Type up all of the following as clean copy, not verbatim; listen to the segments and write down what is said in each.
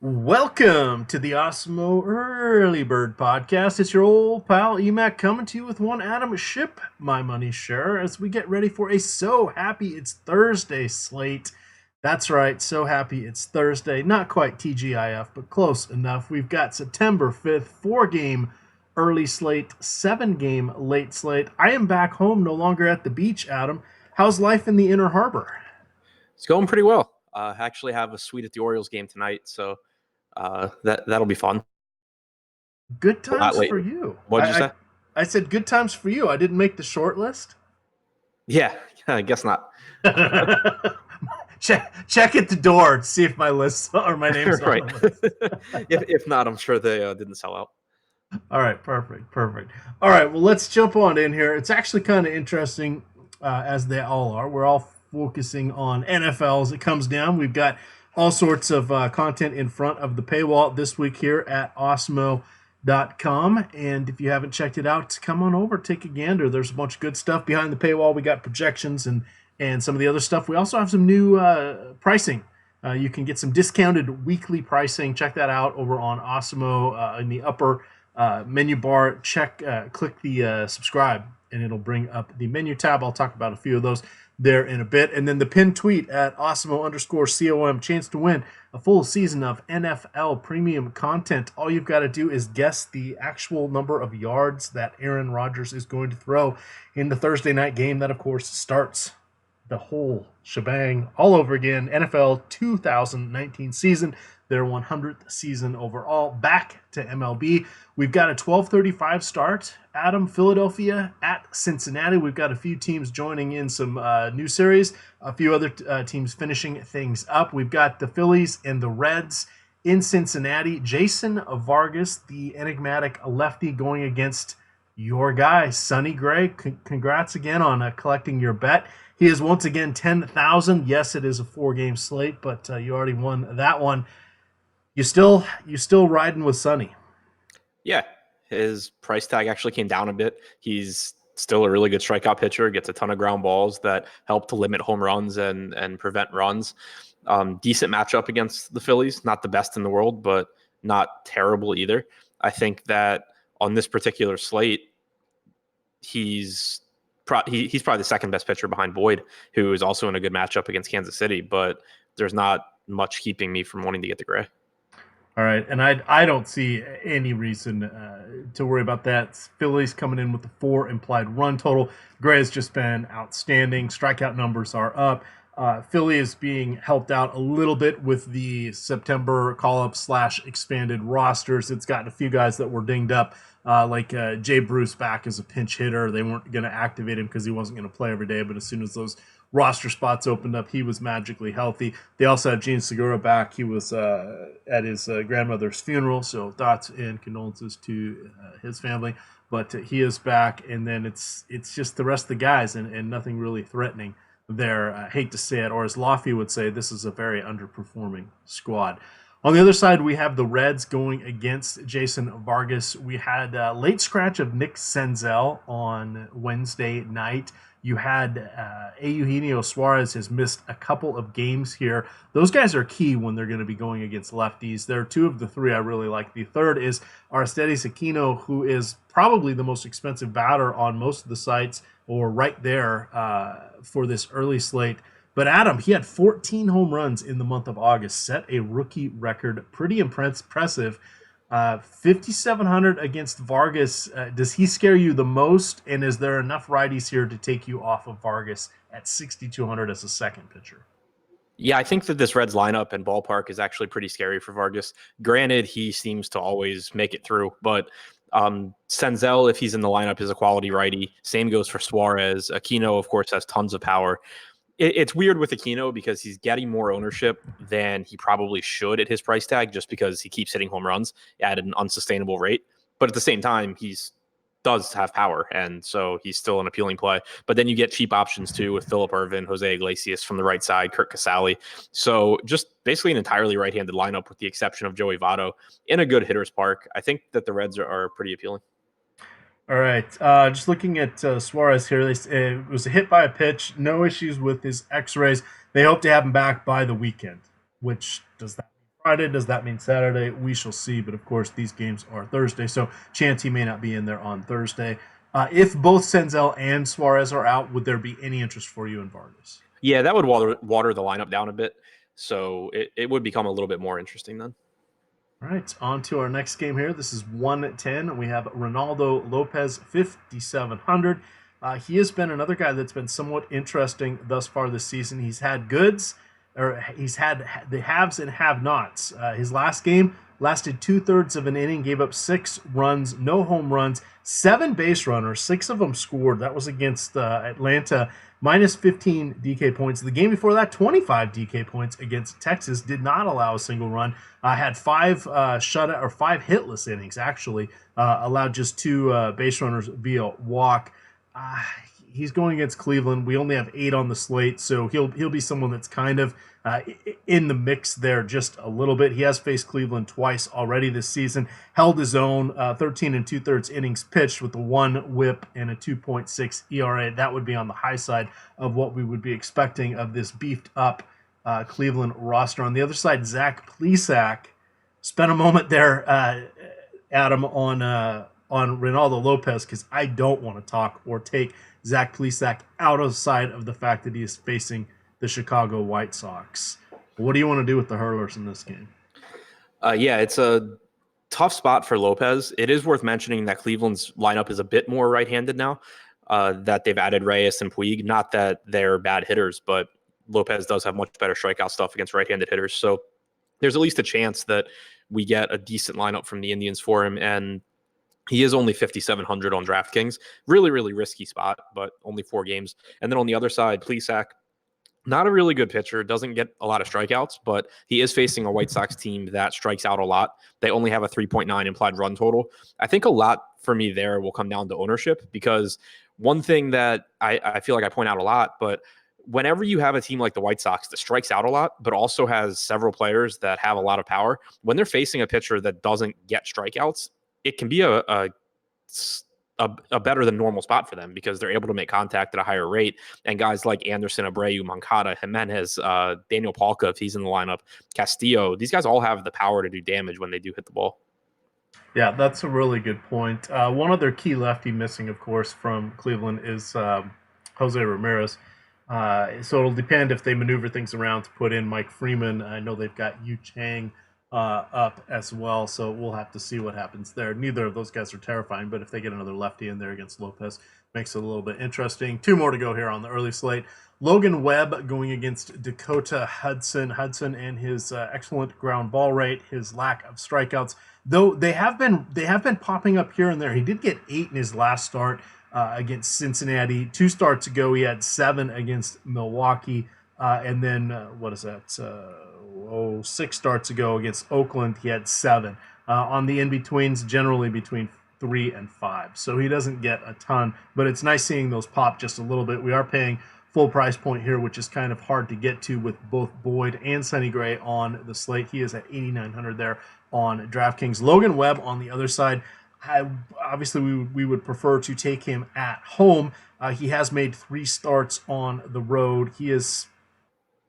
Welcome to the Osmo Early Bird Podcast. It's your old pal Emac coming to you with one Adam Ship, my money share, as we get ready for a So Happy It's Thursday slate. That's right, so happy it's Thursday. Not quite TGIF, but close enough. We've got September 5th, 4 game early slate, 7 game late slate. I am back home, no longer at the beach, Adam. How's life in the Inner Harbor? It's going pretty well. I actually have a suite at the Orioles game tonight, so that'll be fun. Good Not times late. for you. What'd you say? I said good times for you. I didn't make the short list. Yeah, I guess not. check at the door to see if my list or my name's Right. on the list. if not, I'm sure they didn't sell out. All right, perfect. All right, well, let's jump on in here. It's actually kind of interesting, as they all are. We're all focusing on NFL as it comes down. We've got all sorts of content in front of the paywall this week here at Osmo.com. And if you haven't checked it out, come on over, take a gander. There's a bunch of good stuff behind the paywall. We got projections and some of the other stuff. We also have some new pricing. You can get some discounted weekly pricing. Check that out over on Osmo in the upper menu bar. Click the subscribe, and it'll bring up the menu tab. I'll talk about a few of those there in a bit. And then the pinned tweet at Osmo_COM. Chance to win a full season of NFL premium content. All you've got to do is guess the actual number of yards that Aaron Rodgers is going to throw in the Thursday night game. That, of course, starts the whole shebang all over again. NFL 2019 season, their 100th season overall. Back to MLB. We've got a 12:35 start. Adam, Philadelphia at Cincinnati. We've got a few teams joining in some new series, a few other teams finishing things up. We've got the Phillies and the Reds in Cincinnati. Jason Vargas, the enigmatic lefty, going against your guy, Sonny Gray. Congrats again on collecting your bet. He is once again 10,000. Yes, it is a 4 game slate, but you already won that one. You still riding with Sonny? Yeah, his price tag actually came down a bit. He's still a really good strikeout pitcher. Gets a ton of ground balls that help to limit home runs and prevent runs. Decent matchup against the Phillies. Not the best in the world, but not terrible either. I think that on this particular slate, he's he's probably the second best pitcher behind Boyd, who is also in a good matchup against Kansas City. But there's not much keeping me from wanting to get the Gray. All right, and I don't see any reason to worry about that. Phillies coming in with the 4 implied run total. Gray has just been outstanding. Strikeout numbers are up. Philly is being helped out a little bit with the September call-up / expanded rosters. It's gotten a few guys that were dinged up, like Jay Bruce back as a pinch hitter. They weren't going to activate him because he wasn't going to play every day, but as soon as those roster spots opened up, he was magically healthy. They also have Gene Segura back. He was at his grandmother's funeral, so thoughts and condolences to his family. But he is back, and then it's just the rest of the guys, and nothing really threatening there. I hate to say it, or as Laffy would say, this is a very underperforming squad. On the other side, we have the Reds going against Jason Vargas. We had a late scratch of Nick Senzel on Wednesday night. You had Eugenio Suarez has missed a couple of games here. Those guys are key when they're going to be going against lefties. There are 2 of the 3 I really like. The third is Aristides Aquino, who is probably the most expensive batter on most of the sites, or right there for this early slate. But Adam, he had 14 home runs in the month of August, set a rookie record. Pretty impressive. 5,700 against Vargas. Does he scare you the most? And is there enough righties here to take you off of Vargas at 6,200 as a second pitcher? Yeah, I think that this Reds lineup and ballpark is actually pretty scary for Vargas. Granted, he seems to always make it through, but Senzel, if he's in the lineup, is a quality righty. Same goes for Suarez. Aquino, of course, has tons of power. It's weird with Aquino because he's getting more ownership than he probably should at his price tag, just because he keeps hitting home runs at an unsustainable rate. But at the same time, he's does have power, and so he's still an appealing play. But then you get cheap options too with Philip Ervin, Jose Iglesias from the right side, Kurt Casale. So just basically an entirely right-handed lineup with the exception of Joey Votto in a good hitter's park. I think that the Reds are pretty appealing. All right. Just looking at Suarez here, it was a hit by a pitch. No issues with his X-rays. They hope to have him back by the weekend. Which does that Friday. Does that mean Saturday? We shall see. But of course, these games are Thursday, so chance he may not be in there on Thursday. If both Senzel and Suarez are out, would there be any interest for you in Vargas? Yeah, that would water the lineup down a bit. So it would become a little bit more interesting then. All right, on to our next game here. This is 110. We have Ronaldo Lopez, 5,700. He has been another guy that's been somewhat interesting thus far this season. He's had goods, or he's had the haves and have-nots. His last game lasted 2/3 of an inning, gave up 6 runs, no home runs, 7 base runners, 6 of them scored. That was against Atlanta, minus 15 DK points. The game before that, 25 DK points against Texas, did not allow a single run. Had 5 hitless innings actually. Allowed just 2 base runners via walk. Uh, he's going against Cleveland. We only have 8 on the slate, so he'll be someone that's kind of in the mix there just a little bit. He has faced Cleveland twice already this season. Held his own, 13 2/3 innings pitched with a 1 WHIP and a 2.6 ERA. That would be on the high side of what we would be expecting of this beefed up Cleveland roster. On the other side, Zach Plesac spent a moment there, Adam, on Ronaldo Lopez, because I don't want to talk or take Zach Plesac out of sight of the fact that he is facing the Chicago White Sox. What do you want to do with the Hurlers in this game? Yeah, it's a tough spot for Lopez. It is worth mentioning that Cleveland's lineup is a bit more right-handed now, that they've added Reyes and Puig. Not that they're bad hitters, but Lopez does have much better strikeout stuff against right-handed hitters. So there's at least a chance that we get a decent lineup from the Indians for him. And he is only 5,700 on DraftKings. Really, really risky spot, but only 4 games. And then on the other side, Plesac, not a really good pitcher, doesn't get a lot of strikeouts, but he is facing a White Sox team that strikes out a lot. They only have a 3.9 implied run total. I think a lot for me there will come down to ownership, because one thing that I feel like I point out a lot, but whenever you have a team like the White Sox that strikes out a lot, but also has several players that have a lot of power, when they're facing a pitcher that doesn't get strikeouts, it can be a better than normal spot for them, because they're able to make contact at a higher rate. And guys like Anderson, Abreu, Moncada, Jimenez, Daniel Palka, if he's in the lineup, Castillo, these guys all have the power to do damage when they do hit the ball. Yeah, that's a really good point. One other key lefty missing, of course, from Cleveland is Jose Ramirez. So it'll depend if they maneuver things around to put in Mike Freeman. I know they've got Yu Chang up as well, so we'll have to see what happens there. Neither of those guys are terrifying, but if they get another lefty in there against Lopez, makes it a little bit interesting. 2 more to go here on the early slate. Logan Webb going against Dakota Hudson. Hudson and his excellent ground ball rate, his lack of strikeouts, though they have been popping up here and there. He did get 8 in his last start against Cincinnati. 2 starts ago, he had 7 against Milwaukee. And then, 6 starts ago against Oakland, he had 7. On the in-betweens, generally between 3 and 5. So he doesn't get a ton, but it's nice seeing those pop just a little bit. We are paying full price point here, which is kind of hard to get to with both Boyd and Sonny Gray on the slate. He is at 8,900 there on DraftKings. Logan Webb on the other side, obviously we would prefer to take him at home. He has made 3 starts on the road. He has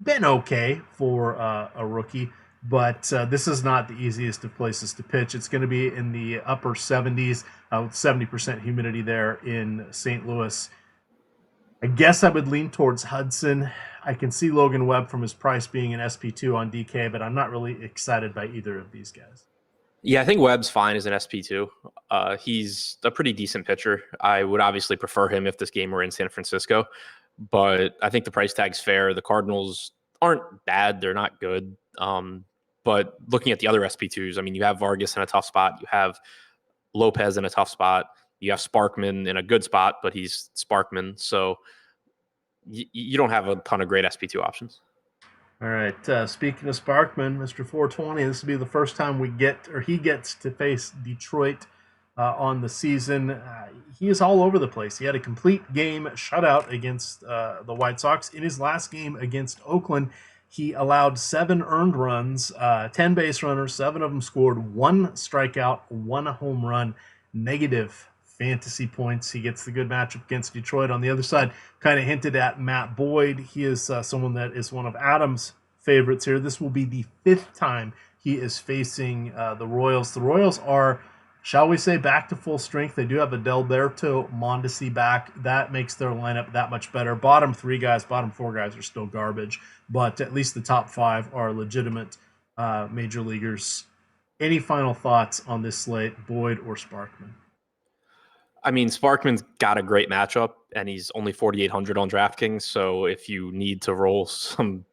been okay for a rookie, but this is not the easiest of places to pitch. It's going to be in the upper 70s with 70% humidity there in St. Louis. I guess I would lean towards Hudson. I can see Logan Webb from his price being an SP2 on DK, but I'm not really excited by either of these guys. Yeah, I think Webb's fine as an SP2. He's a pretty decent pitcher. I would obviously prefer him if this game were in San Francisco, but I think the price tag's fair. The Cardinals aren't bad. They're not good. But looking at the other SP2s, I mean, you have Vargas in a tough spot. You have Lopez in a tough spot. You have Sparkman in a good spot, but he's Sparkman. So you don't have a ton of great SP2 options. All right. Speaking of Sparkman, Mr. 420, this will be the first time he gets to face Detroit on the season. He is all over the place. He had a complete game shutout against the White Sox. In his last game against Oakland, he allowed 7 earned runs, 10 base runners, 7 of them scored, 1 strikeout, 1 home run, negative fantasy points. He gets the good matchup against Detroit. On the other side, kind of hinted at Matt Boyd. He is someone that is one of Adam's favorites here. This will be the 5th time he is facing the Royals. The Royals are, shall we say, back to full strength. They do have Adalberto Mondesi back. That makes their lineup that much better. Bottom 3 guys, bottom 4 guys are still garbage, but at least the top 5 are legitimate major leaguers. Any final thoughts on this slate, Boyd or Sparkman? I mean, Sparkman's got a great matchup, and he's only 4,800 on DraftKings. So if you need to roll him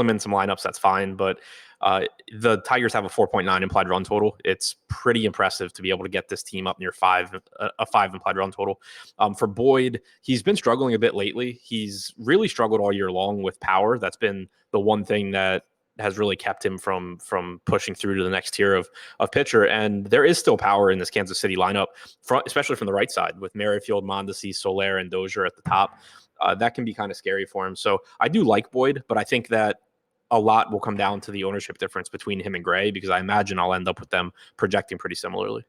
in some lineups, that's fine. But the Tigers have a 4.9 implied run total. It's pretty impressive to be able to get this team up near a 5 implied run total. For Boyd, he's been struggling a bit lately. He's really struggled all year long with power. That's been the one thing that has really kept him from pushing through to the next tier of pitcher. And there is still power in this Kansas City lineup, especially from the right side with Merrifield, Mondesi, Soler, and Dozier at the top. That can be kind of scary for him. So I do like Boyd, but I think that a lot will come down to the ownership difference between him and Gray, because I imagine I'll end up with them projecting pretty similarly.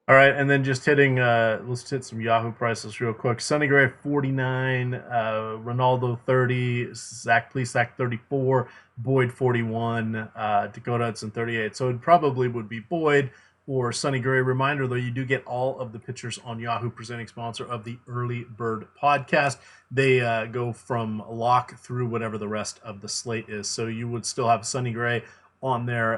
All right, and then just hitting, let's hit some Yahoo prices real quick. Sonny Gray 49, Ronaldo 30, Zach Plesac 34, Boyd 41, Dakota Hudson 38. So it probably would be Boyd or Sonny Gray. Reminder though, you do get all of the pitchers on Yahoo, presenting sponsor of the Early Bird podcast. They go from lock through whatever the rest of the slate is. So you would still have Sonny Gray on there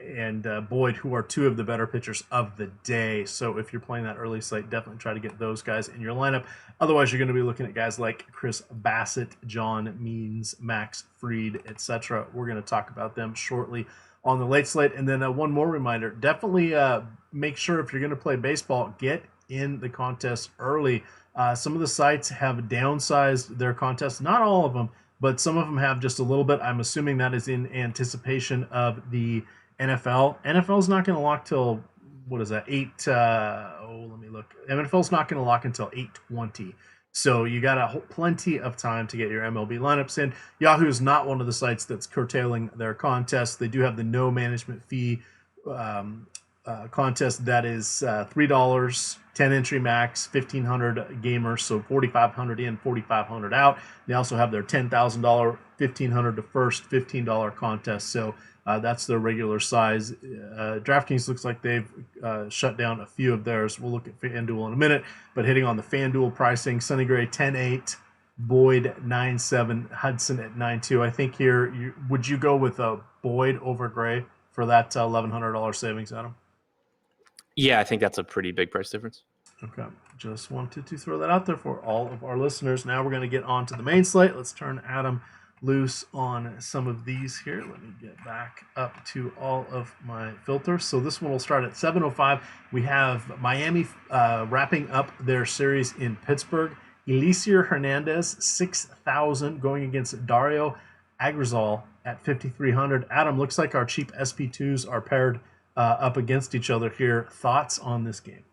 and Boyd, who are 2 of the better pitchers of the day. So if you're playing that early slate, definitely try to get those guys in your lineup. Otherwise, you're going to be looking at guys like Chris Bassett, John Means, Max Fried, etc. We're going to talk about them shortly on the late slate. And then one more reminder, definitely make sure if you're going to play baseball, get in the contest early. Some of the sites have downsized their contests, not all of them, but some of them have just a little bit. I'm assuming that is in anticipation of the NFL. NFL's not going to lock till, what is that, 8, let me look. NFL's not going to lock until 8:20. So you got plenty of time to get your MLB lineups in. Yahoo is not one of the sites that's curtailing their contests. They do have the no management fee contest that is $3, 10 entry max, 1,500 gamers, so 4,500 in, 4,500 out. They also have their $10,000, 1,500 to first, $15 contest. So that's their regular size. DraftKings looks like they've shut down a few of theirs. We'll look at FanDuel in a minute, but hitting on the FanDuel pricing, Sonny Gray 10.8, Boyd 9.7, Hudson at 9.2. I think here, would you go with Boyd over Gray for that $1,100 savings, Adam? Yeah, I think that's a pretty big price difference. Okay, just wanted to throw that out there for all of our listeners. Now we're going to get on to the main slate. Let's turn Adam loose on some of these here. Let me get back up to all of my filters. So this one will start at 7:05. We have Miami wrapping up their series in Pittsburgh. Elieser Hernandez, 6,000, going against Dario Agrizal at 5,300. Adam, looks like our cheap SP2s are paired up against each other here. Thoughts on this game?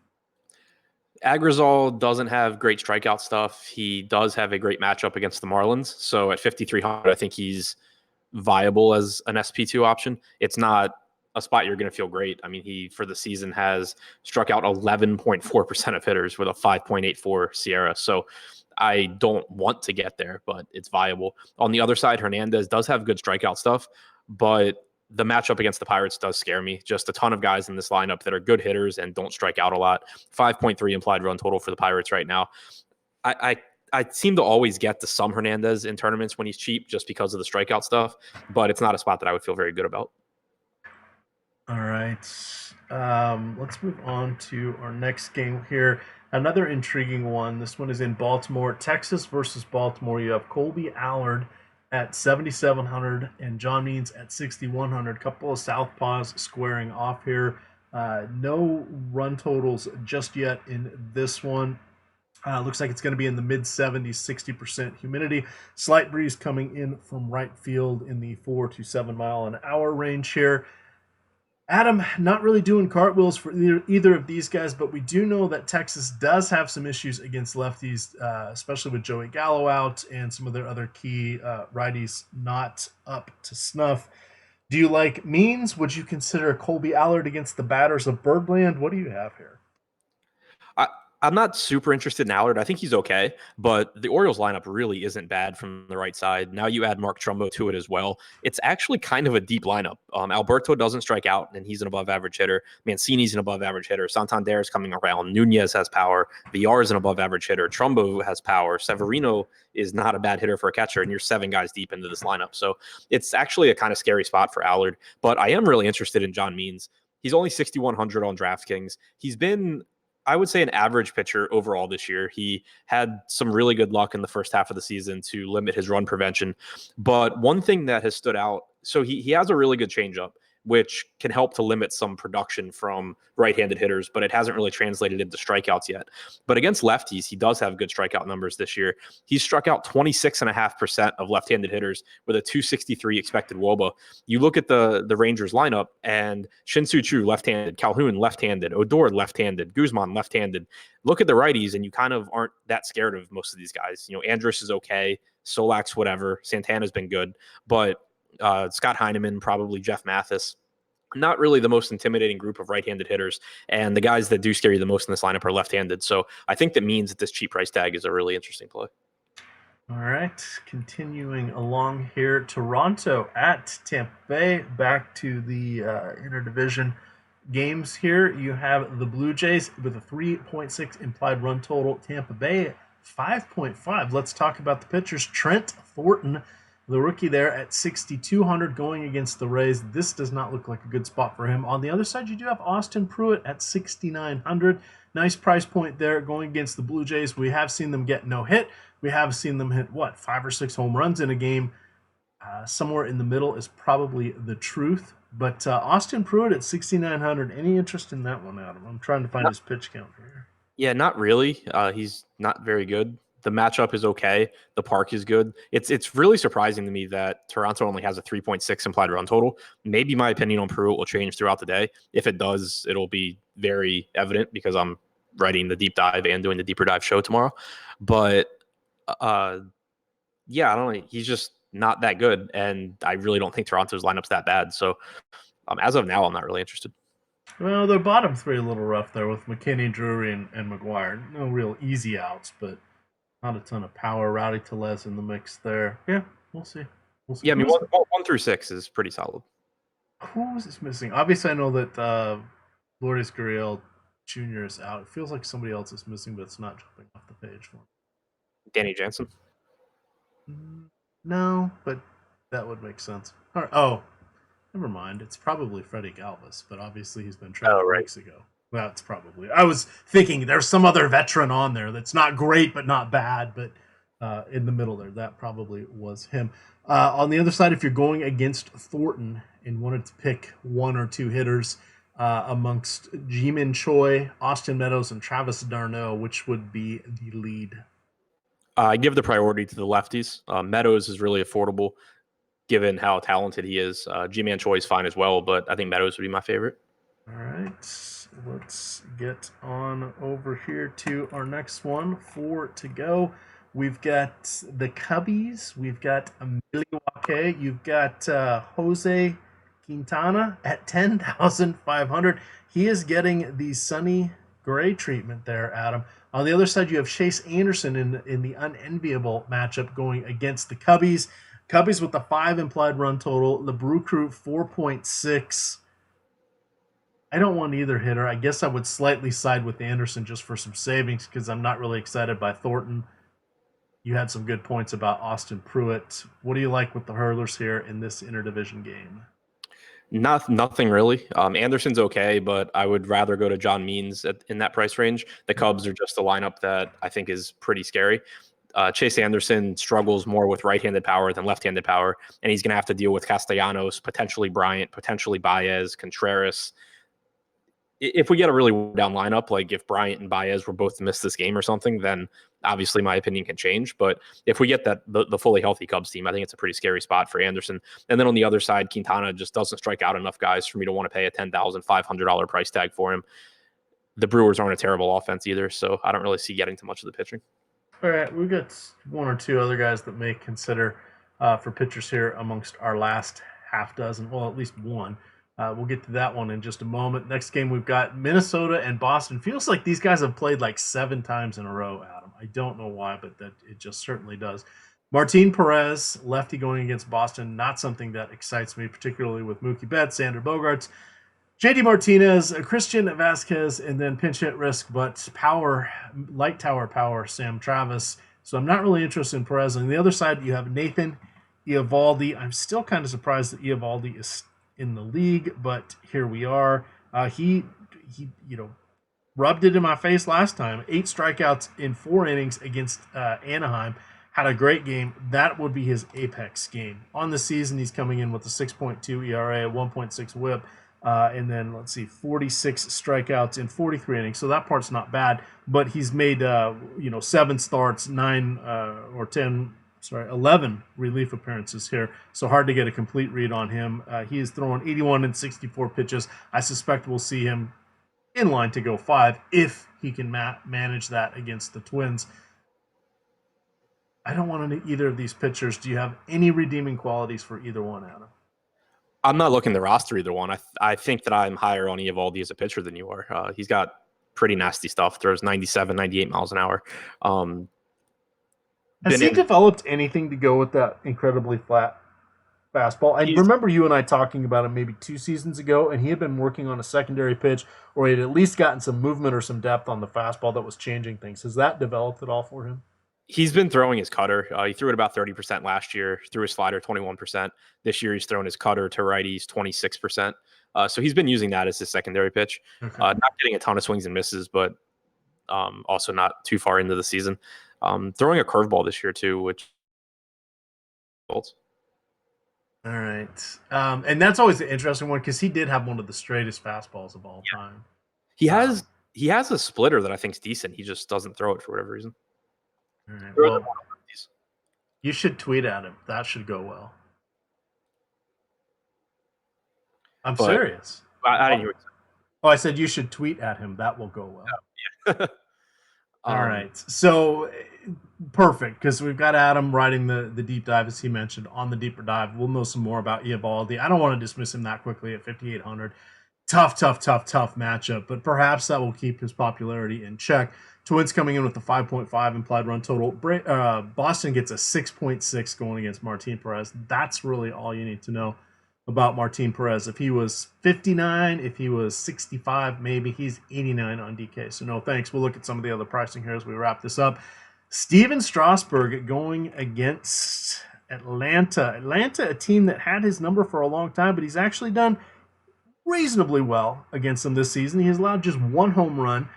Agrizal doesn't have great strikeout stuff. He does have a great matchup against the Marlins. So at 5,300, I think he's viable as an SP2 option. It's not a spot you're going to feel great. I mean, he, for the season, has struck out 11.4% of hitters with a 5.84 Sierra. So I don't want to get there, but it's viable. On the other side, Hernandez does have good strikeout stuff, but the matchup against the Pirates does scare me. Just a ton of guys in this lineup that are good hitters and don't strike out a lot. 5.3 implied run total for the Pirates right now. I seem to always get to some Hernandez in tournaments when he's cheap just because of the strikeout stuff, but it's not a spot that I would feel very good about. All right. Let's move on to our next game here. Another intriguing one. This one is in Baltimore. Texas versus Baltimore. You have Colby Allard at 7,700 and John Means at 6,100. Couple of southpaws squaring off here. No run totals just yet in this one. Looks like it's going to be in the mid-70s, 60% humidity. Slight breeze coming in from right field in the 4 to 7 mile an hour range here. Adam, not really doing cartwheels for either of these guys, but we do know that Texas does have some issues against lefties, especially with Joey Gallo out and some of their other key righties not up to snuff. Do you like Means? Would you consider Colby Allard against the batters of Birdland? What do you have here? I'm not super interested in Allard. I think he's okay, but the Orioles lineup really isn't bad from the right side. Now you add Mark Trumbo to it as well. It's actually kind of a deep lineup. Alberto doesn't strike out, and he's an above-average hitter. Mancini's an above-average hitter. Santander is coming around. Nunez has power. Villar is an above-average hitter. Trumbo has power. Severino is not a bad hitter for a catcher, and you're 7 guys deep into this lineup. So it's actually a kind of scary spot for Allard. But I am really interested in John Means. He's only 6,100 on DraftKings. He's been, I would say, an average pitcher overall this year. He had some really good luck in the first half of the season to limit his run prevention. But one thing that has stood out, so he has a really good changeup, which can help to limit some production from right-handed hitters, but it hasn't really translated into strikeouts yet. But against lefties, he does have good strikeout numbers this year. He's struck out 26.5% of left-handed hitters with a 263 expected WOBA. You look at the Rangers lineup, and Shin-Soo Choo left-handed, Calhoun left-handed, Odor left-handed, Guzman left-handed. Look at the righties, and you kind of aren't that scared of most of these guys. You know, Andrus is okay, Solak's whatever, Santana's been good, but Scott Heineman, probably Jeff Mathis. Not really the most intimidating group of right-handed hitters, and the guys that do scare you the most in this lineup are left-handed. So I think that means that this cheap price tag is a really interesting play. All right, continuing along here, Toronto at Tampa Bay. Back to the interdivision games here. You have the Blue Jays with a 3.6 implied run total. Tampa Bay 5.5. Let's talk about the pitchers. Trent Thornton, the rookie there at 6,200 going against the Rays. This does not look like a good spot for him. On the other side, you do have Austin Pruitt at 6,900. Nice price point there going against the Blue Jays. We have seen them get no hit. We have seen them hit, 5 or 6 home runs in a game. Somewhere in the middle is probably the truth. But Austin Pruitt at 6,900. Any interest in that one, Adam? I'm trying to find his pitch count here. Yeah, not really. He's not very good. The matchup is okay. The park is good. It's really surprising to me that Toronto only has a 3.6 implied run total. Maybe my opinion on Pruitt will change throughout the day. If it does, it'll be very evident because I'm writing the deep dive and doing the deeper dive show tomorrow. But yeah, I don't know. He's just not that good, and I really don't think Toronto's lineup's that bad. So as of now, I'm not really interested. Well, their bottom three a little rough there with McKinney, Drury, and McGuire. No real easy outs, but not a ton of power. Rowdy Tellez in the mix there. Yeah, we'll see. We'll see. Yeah, I mean, one through 6 is pretty solid. Who is missing? Obviously, I know that Lourdes Gurriel Jr. is out. It feels like somebody else is missing, but it's not jumping off the page for me. Danny Jansen? No, but that would make sense. All right. Oh, never mind. It's probably Freddie Galvis, but obviously he's been traded weeks ago. That's probably. I was thinking there's some other veteran on there that's not great but not bad, but in the middle there, that probably was him. On the other side, if you're going against Thornton and wanted to pick 1 or 2 hitters amongst Ji-Min Choi, Austin Meadows, and Travis d'Arnaud, which would be the lead? I give the priority to the lefties. Meadows is really affordable given how talented he is. Ji-Man Choi is fine as well, but I think Meadows would be my favorite. All right, let's get on over here to our next one. 4 to go. We've got the Cubbies. We've got Milwaukee. You've got Jose Quintana at 10,500. He is getting the Sonny Gray treatment there, Adam. On the other side, you have Chase Anderson in the unenviable matchup going against the Cubbies. Cubbies with the 5 implied run total. The Brew Crew 4.6. I don't want either hitter. I guess I would slightly side with Anderson just for some savings because I'm not really excited by Thornton. You had some good points about Austin Pruitt. What do you like with the hurlers here in this interdivision game? Nothing really. Anderson's okay, but I would rather go to John Means in that price range. The Cubs are just a lineup that I think is pretty scary. Chase Anderson struggles more with right-handed power than left-handed power, and he's going to have to deal with Castellanos, potentially Bryant, potentially Baez, Contreras. If we get a really down lineup, like if Bryant and Baez were both to miss this game or something, then obviously my opinion can change. But if we get the fully healthy Cubs team, I think it's a pretty scary spot for Anderson. And then on the other side, Quintana just doesn't strike out enough guys for me to want to pay a $10,500 price tag for him. The Brewers aren't a terrible offense either, so I don't really see getting to much of the pitching. All right, we've got 1 or 2 other guys that may consider for pitchers here amongst our last half dozen. Well, at least one. We'll get to that one in just a moment. Next game, we've got Minnesota and Boston. Feels like these guys have played like 7 times in a row, Adam. I don't know why, but that it just certainly does. Martin Perez, lefty going against Boston, not something that excites me, particularly with Mookie Betts, Sander Bogarts, JD Martinez, Christian Vasquez, and then pinch hit risk, but power, light tower power, Sam Travis. So I'm not really interested in Perez. On the other side, you have Nathan Eovaldi. I'm still kind of surprised that Eovaldi is in the league, but here we are. He rubbed it in my face last time. 8 strikeouts in 4 innings against Anaheim. Had a great game. That would be his apex game. On the season, he's coming in with a 6.2 ERA, a 1.6 WHIP, and then let's see, 46 strikeouts in 43 innings. So that part's not bad. But he's made 7 starts, 11 relief appearances here. So hard to get a complete read on him. He is throwing 81 and 64 pitches. I suspect we'll see him in line to go 5 if he can manage that against the Twins. I don't want either of these pitchers. Do you have any redeeming qualities for either one, Adam? I'm not looking to roster either one. I think that I'm higher on Eovaldi as a pitcher than you are. He's got pretty nasty stuff. Throws 97, 98 miles an hour. Has he developed anything to go with that incredibly flat fastball? I remember you and I talking about him maybe 2 seasons ago, and he had been working on a secondary pitch, or he had at least gotten some movement or some depth on the fastball that was changing things. Has that developed at all for him? He's been throwing his cutter. He threw it about 30% last year, threw his slider 21%. This year, he's thrown his cutter to righties 26%. So he's been using that as his secondary pitch. Okay. Not getting a ton of swings and misses, but also not too far into the season. Throwing a curveball this year, too, which. All right. And that's always the interesting one because he did have one of the straightest fastballs of all time. He has a splitter that I think is decent. He just doesn't throw it for whatever reason. All right. Well, you should tweet at him. That should go well. I'm serious. I didn't hear what you said. Oh, I said you should tweet at him. That will go well. Oh, yeah. All right. So perfect, because we've got Adam writing the deep dive, as he mentioned, on the deeper dive. We'll know some more about Eovaldi. I don't want to dismiss him that quickly at 5,800. Tough matchup, but perhaps that will keep his popularity in check. Twins coming in with the 5.5 implied run total. Boston gets a 6.6 going against Martin Perez. That's really all you need to know about Martin Perez. If he was 59, if he was 65, maybe he's 89 on DK. So no thanks. We'll look at some of the other pricing here as we wrap this up. Steven Strasburg going against Atlanta. Atlanta, a team that had his number for a long time, but he's actually done reasonably well against them this season. He has allowed just 1 home run.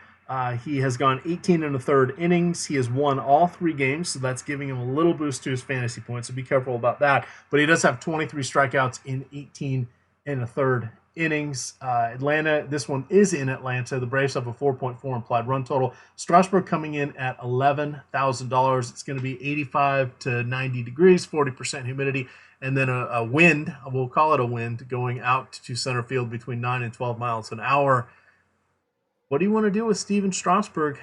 He has gone 18 1/3 innings. He has won all 3 games, so that's giving him a little boost to his fantasy points, so be careful about that. But he does have 23 strikeouts in 18 1/3 innings. Atlanta, this one is in Atlanta. The Braves have a 4.4 implied run total. Strasburg coming in at $11,000. It's going to be 85 to 90 degrees, 40% humidity, and then a wind, we'll call it a wind, going out to center field between 9 and 12 miles an hour. What do you want to do with Steven Strasburg,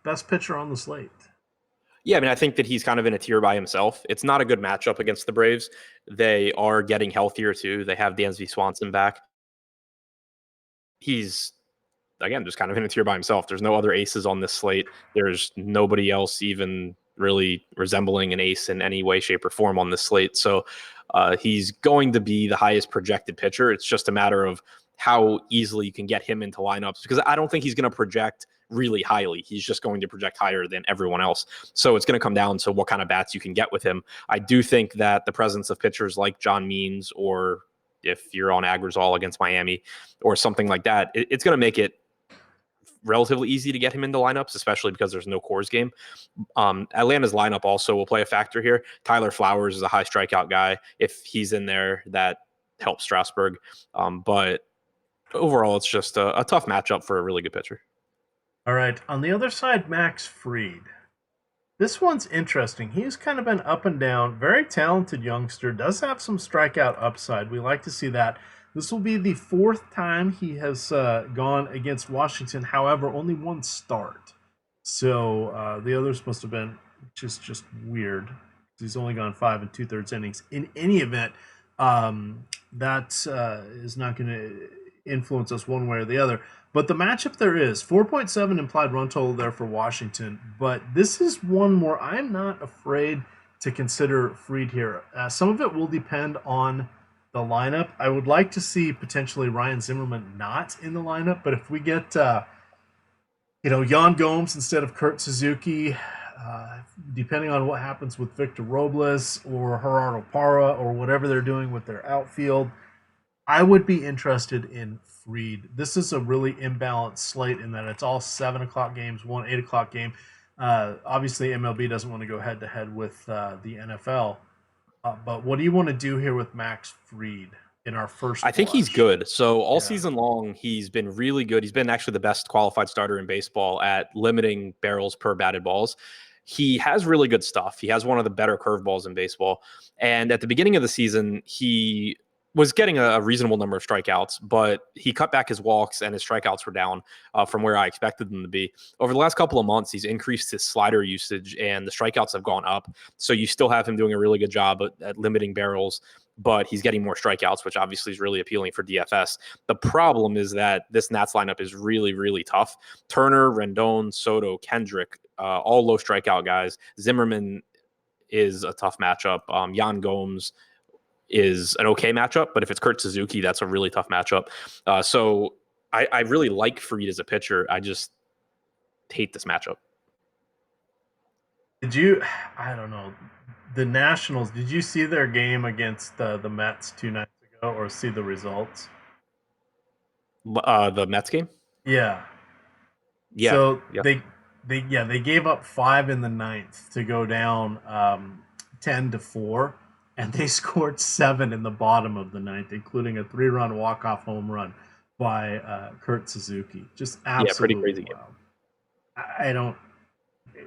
best pitcher on the slate? Yeah, I mean, I think that he's kind of in a tier by himself. It's not a good matchup against the Braves. They are getting healthier, too. They have Dansby Swanson back. He's, again, just kind of in a tier by himself. There's no other aces on this slate. There's nobody else even really resembling an ace in any way, shape, or form on this slate. So he's going to be the highest projected pitcher. It's just a matter of how easily you can get him into lineups, because I don't think he's going to project really highly. He's just going to project higher than everyone else. So it's going to come down to what kind of bats you can get with him. I do think that the presence of pitchers like John Means, or if you're on Agrizal against Miami or something like that, it's going to make it relatively easy to get him into lineups, especially because there's no Coors game. Atlanta's lineup also will play a factor here. Tyler Flowers is a high strikeout guy. If he's in there, that helps Strasburg. But overall, it's just a tough matchup for a really good pitcher. All right. On the other side, Max Fried. This one's interesting. He's kind of been up and down. Very talented youngster. Does have some strikeout upside. We like to see that. This will be the 4th time he has gone against Washington. However, only 1 start. So the others must have been just weird. He's only gone 5 2/3 innings. In any event, that is not going to influence us one way or the other. But the matchup there is 4.7 implied run total there for Washington. But this is one where I'm not afraid to consider Fried here. Some of it will depend on the lineup. I would like to see potentially Ryan Zimmerman not in the lineup, but if we get Jan Gomes instead of Kurt Suzuki, depending on what happens with Victor Robles or Gerardo Parra or whatever they're doing with their outfield, I would be interested in Fried. This is a really imbalanced slate in that it's all 7 o'clock games, one 8 o'clock game. Obviously, MLB doesn't want to go head to head with the NFL. But what do you want to do here with Max Fried in our first? I think he's good. So all Yeah. season long, he's been really good. He's been actually the best qualified starter in baseball at limiting barrels per batted balls. He has really good stuff. He has one of the better curveballs in baseball. And at the beginning of the season, he was getting a reasonable number of strikeouts, but he cut back his walks and his strikeouts were down from where I expected them to be. Over the last couple of months, he's increased his slider usage and the strikeouts have gone up. So you still have him doing a really good job at limiting barrels, but he's getting more strikeouts, which obviously is really appealing for DFS. The problem is that this Nats lineup is really, really tough. Turner, Rendon, Soto, Kendrick, all low strikeout guys. Zimmerman is a tough matchup. Jan Gomes is an okay matchup, but if it's Kurt Suzuki, that's a really tough matchup. So I really like Fried as a pitcher. I just hate this matchup. I don't know, the Nationals, did you see their game against the Mets 2 nights ago or see the results? The Mets game? Yeah. Yeah. So Yeah. they gave up 5 in the ninth to go down 10-4, and they scored 7 in the bottom of the ninth, including a 3-run walk-off home run by Kurt Suzuki. Just absolutely pretty crazy wild. I don't.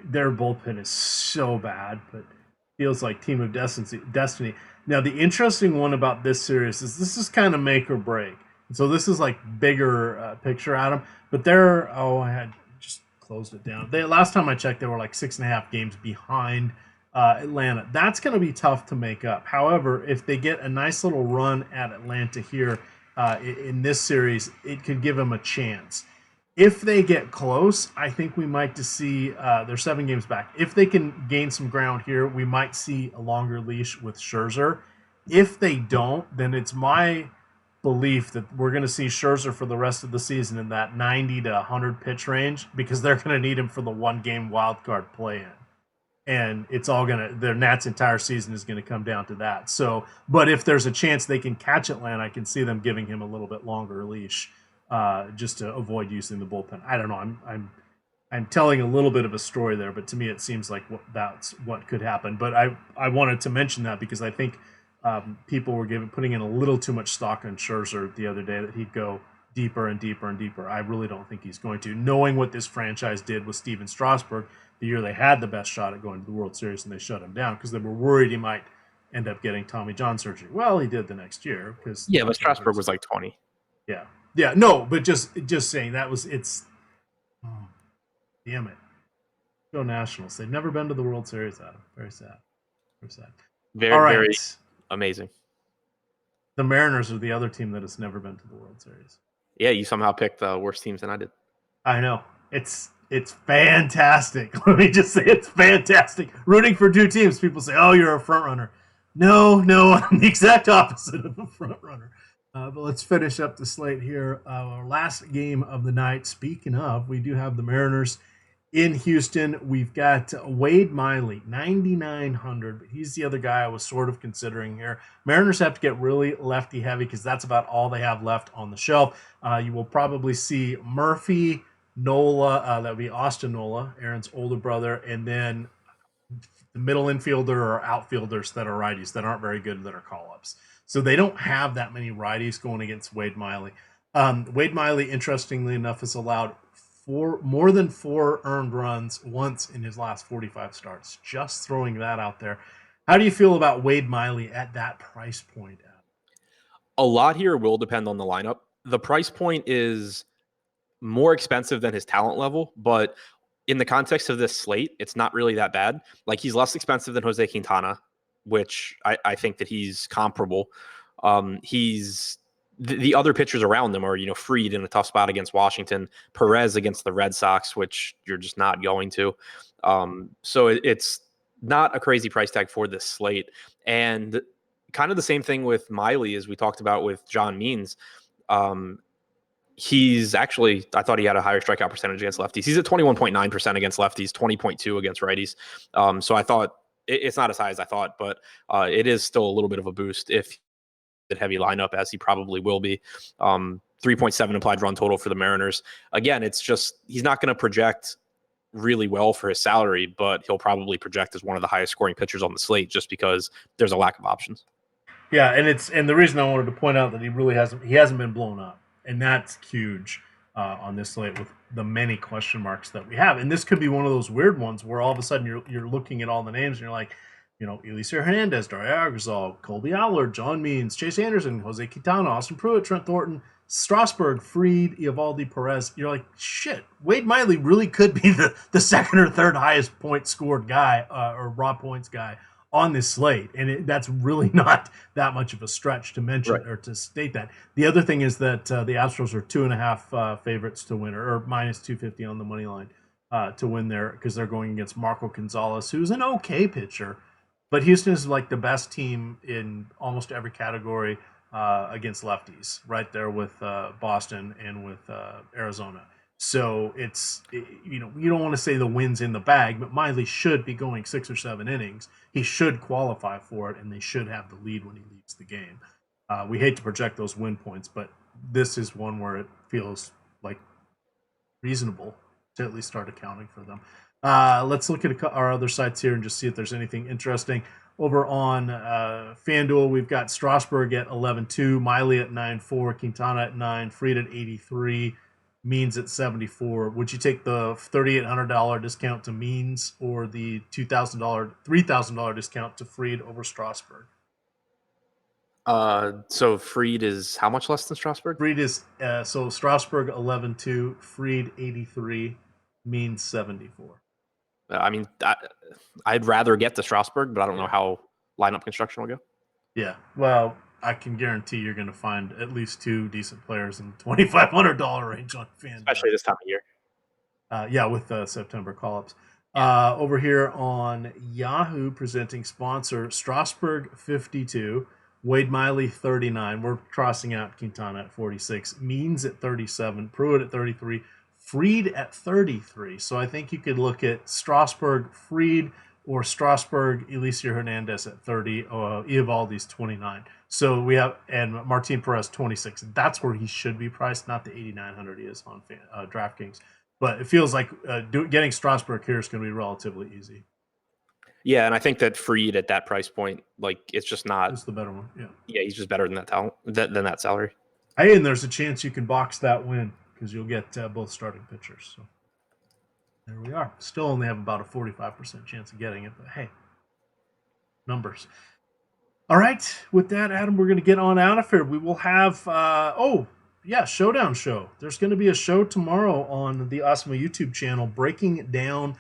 Their bullpen is so bad, but feels like team of destiny. Now, the interesting one about this series is this is kind of make or break. So this is like bigger picture, Adam. But I had just closed it down. Last time I checked, they were like 6.5 games behind Atlanta. That's going to be tough to make up. However, if they get a nice little run at Atlanta here in this series, it could give them a chance. If they get close, I think we might to see they're 7 games back. If they can gain some ground here, we might see a longer leash with Scherzer. If they don't, then it's my belief that we're going to see Scherzer for the rest of the season in that 90 to 100 pitch range because they're going to need him for the 1-game wild card play-in. And it's all going to, their Nats' entire season is going to come down to that. So, but if there's a chance they can catch Atlanta, I can see them giving him a little bit longer leash. Just to avoid using the bullpen. I don't know. I'm telling a little bit of a story there, but to me it seems like that's what could happen. But I wanted to mention that because I think people were putting in a little too much stock on Scherzer the other day that he'd go deeper and deeper and deeper. I really don't think he's going to. Knowing what this franchise did with Steven Strasburg the year they had the best shot at going to the World Series and they shut him down because they were worried he might end up getting Tommy John surgery. Well, he did the next year because but Strasburg was like 20. Yeah, no, but just saying oh, damn it. Go Nationals. They've never been to the World Series, Adam. Very sad. Very sad. Very, very amazing. The Mariners are the other team that has never been to the World Series. Yeah, you somehow picked worse teams than I did. I know. It's fantastic. Let me just say it's fantastic. Rooting for 2 teams, people say, oh, you're a front runner. No, I'm the exact opposite of a front runner. But let's finish up the slate here. Our last game of the night. Speaking of, we do have the Mariners in Houston. We've got Wade Miley, 9,900. But he's the other guy I was sort of considering here. Mariners have to get really lefty heavy because that's about all they have left on the shelf. You will probably see Murphy, Nola. That would be Austin Nola, Aaron's older brother, and then the middle infielder or outfielders that are righties that aren't very good that are call-ups. So they don't have that many righties going against Wade Miley. Wade Miley, interestingly enough, has allowed more than 4 earned runs once in his last 45 starts. Just throwing that out there. How do you feel about Wade Miley at that price point? A lot here will depend on the lineup. The price point is more expensive than his talent level, but in the context of this slate, it's not really that bad. Like, he's less expensive than Jose Quintana, which I think that he's comparable. He's the other pitchers around them are, Fried in a tough spot against Washington, Perez against the Red Sox, which you're just not going to. So it's not a crazy price tag for this slate. And kind of the same thing with Miley, as we talked about with John Means. He's actually, I thought he had a higher strikeout percentage against lefties. He's at 21.9% against lefties, 20.2 against righties. So I thought it's not as high as I thought, but it is still a little bit of a boost if heavy lineup, as he probably will be. 3.7 implied run total for the Mariners. Again, it's just he's not going to project really well for his salary, but he'll probably project as one of the highest scoring pitchers on the slate just because there's a lack of options. Yeah, and the reason I wanted to point out that he hasn't been blown up, and that's huge on this slate with the many question marks that we have. And this could be one of those weird ones where all of a sudden you're looking at all the names and you're like, Eliseo Hernandez, Dario Argusol, Colby Allard, John Means, Chase Anderson, Jose Quintana, Austin Pruitt, Trent Thornton, Strasburg, Fried, Eovaldi, Perez. You're like, shit, Wade Miley really could be the second or third highest point scored guy or raw points guy on this slate. And that's really not that much of a stretch to mention or to state that. The other thing is that the Astros are 2.5 favorites to win, or minus 250 on the money line to win there because they're going against Marco Gonzalez, who's an okay pitcher. But Houston is like the best team in almost every category against lefties, right there with Boston and with Arizona. So you don't want to say the win's in the bag, but Miley should be going 6 or 7 innings. He should qualify for it, and they should have the lead when he leaves the game. We hate to project those win points, but this is one where it feels like reasonable to at least start accounting for them. Let's look at our other sites here and just see if there's anything interesting. Over on FanDuel, we've got Strasburg at 11.2, Miley at 9.4, Quintana at 9, Fried at 83, Means at 74. Would you take the $3,800 discount to Means or the $3,000 discount to Fried over Strasburg? So Fried is how much less than Strasburg? Fried is so Strasburg 11.2, Fried 83, Means 74. I mean, I'd rather get to Strasburg, but I don't know how lineup construction will go. Yeah, well, I can guarantee you're going to find at least 2 decent players in the $2,500 range on FanDuel. Especially this time of year. Yeah, with September call-ups. Over here on Yahoo, presenting sponsor, Strasburg 52, Wade Miley 39. We're crossing out Quintana at 46, Means at 37, Pruitt at 33, Fried at 33. So I think you could look at Strasburg, Fried, or Strasburg, Eliseo Hernandez at 30, Eovaldi's 29. So we have, and Martin Perez 26. That's where he should be priced, not the 8,900 he is on DraftKings. But it feels like getting Strasburg here is going to be relatively easy. Yeah, and I think that Fried at that price point, like it's just not. It's the better one. Yeah. Yeah, he's just better than that talent, than that salary. Hey, and there's a chance you can box that win because you'll get both starting pitchers. So there we are. Still only have about a 45% chance of getting it, but hey, numbers. All right, with that, Adam, we're going to get on out of here. We will have, Showdown Show. There's going to be a show tomorrow on the Awesemo YouTube channel breaking down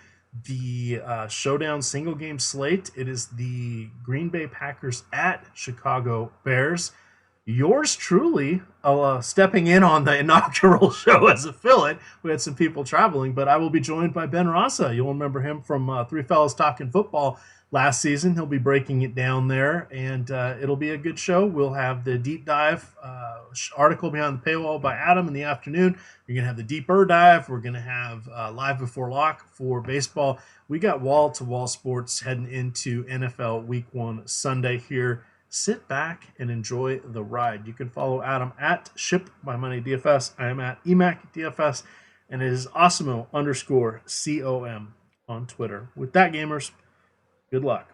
the Showdown single game slate. It is the Green Bay Packers at Chicago Bears. Yours truly stepping in on the inaugural show as affiliate. We had some people traveling, but I will be joined by Ben Rasa. You'll remember him from Three Fellas Talking Football last season. He'll be breaking it down there, and it'll be a good show. We'll have the deep dive article behind the paywall by Adam in the afternoon. You're going to have the deeper dive. We're going to have live before lock for baseball. We got wall-to-wall sports heading into NFL Week 1 Sunday here. Sit back and enjoy the ride. You can follow Adam at ShipMyMoneyDFS. I am at EMACDFS, and it is Awesemo_COM on Twitter. With that, gamers, good luck.